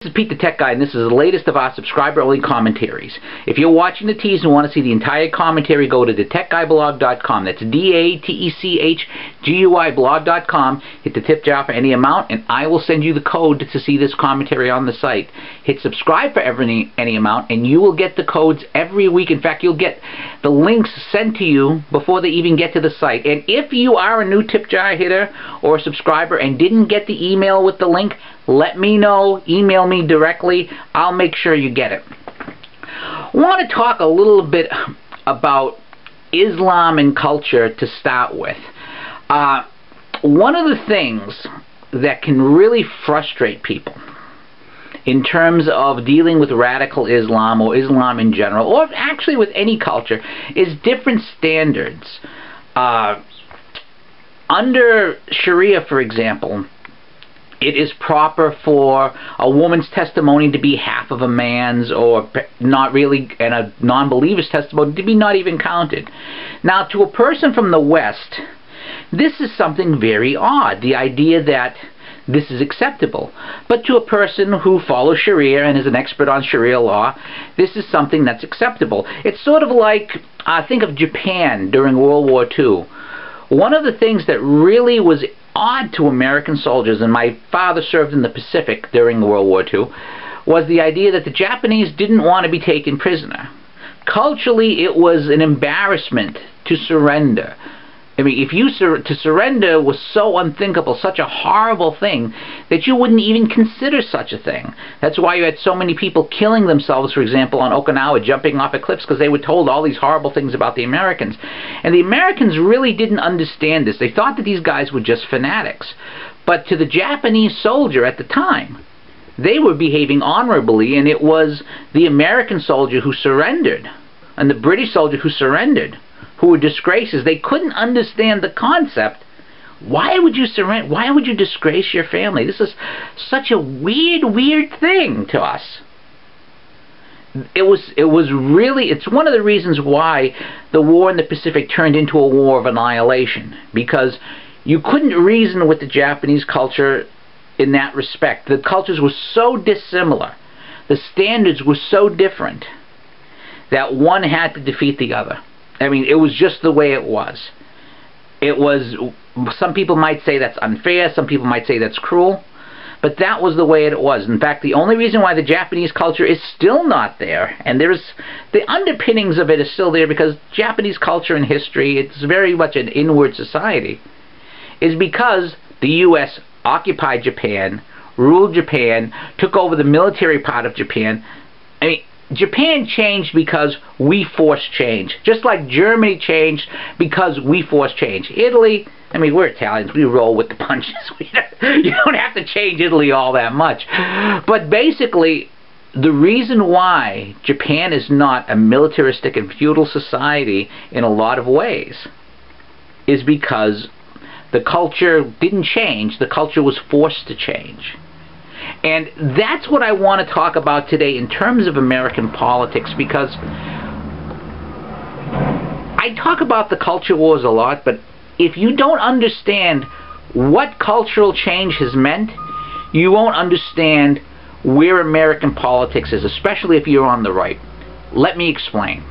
This is Pete the Tech Guy, and this is the latest of our subscriber-only commentaries. If you're watching the Tease and want to see the entire commentary, go to thetechguyblog.com. That's DATECHGUI blog.com. Hit the tip jar for any amount, and I will send you the code to see this commentary on the site. Hit subscribe for any amount, and you will get the codes every week. In fact, you'll get the links sent to you before they even get to the site. And if you are a new tip jar hitter or a subscriber and didn't get the email with the link, let me know. Email me directly. I'll make sure you get it. I want to talk a little bit about Islam and culture to start with. One of the things that can really frustrate people in terms of dealing with radical Islam or Islam in general, or actually with any culture, is different standards. Under Sharia, for example, it is proper for a woman's testimony to be half of a man's, or not really, and a non-believer's testimony to be not even counted. Now, to a person from the West, this is something very odd, the idea that this is acceptable. But to a person who follows Sharia and is an expert on Sharia law, this is something that's acceptable. It's sort of like, think of Japan during World War II. One of the things that really was odd to American soldiers, and my father served in the Pacific during World War II, was the idea that the Japanese didn't want to be taken prisoner. Culturally, it was an embarrassment to surrender. I mean, to surrender was so unthinkable, such a horrible thing, that you wouldn't even consider such a thing. That's why you had so many people killing themselves, for example, on Okinawa, jumping off of cliffs, because they were told all these horrible things about the Americans. And the Americans really didn't understand this. They thought that these guys were just fanatics. But to the Japanese soldier at the time, they were behaving honorably, and it was the American soldier who surrendered, and the British soldier who surrendered, who were disgraces. They couldn't understand the concept. Why would you surrender? Why would you disgrace your family? This is such a weird thing to us. It's one of the reasons why the war in the Pacific turned into a war of annihilation, because you couldn't reason with the Japanese culture in that respect. The cultures were so dissimilar, the standards were so different, that one had to defeat the other. I mean, it was just the way it was. Some people might say that's unfair, some people might say that's cruel, but that was the way it was. In fact, the only reason why the Japanese culture is still not there, and the underpinnings of it is still there, because Japanese culture and history, it's very much an inward society, is because the U.S. occupied Japan, ruled Japan, took over the military part of Japan. I mean, Japan changed because we forced change. Just like Germany changed because we forced change. Italy, I mean, we're Italians. We roll with the punches. You don't have to change Italy all that much. But basically, the reason why Japan is not a militaristic and feudal society in a lot of ways is because the culture didn't change. The culture was forced to change. And that's what I want to talk about today in terms of American politics, because I talk about the culture wars a lot, but if you don't understand what cultural change has meant, you won't understand where American politics is, especially if you're on the right. Let me explain.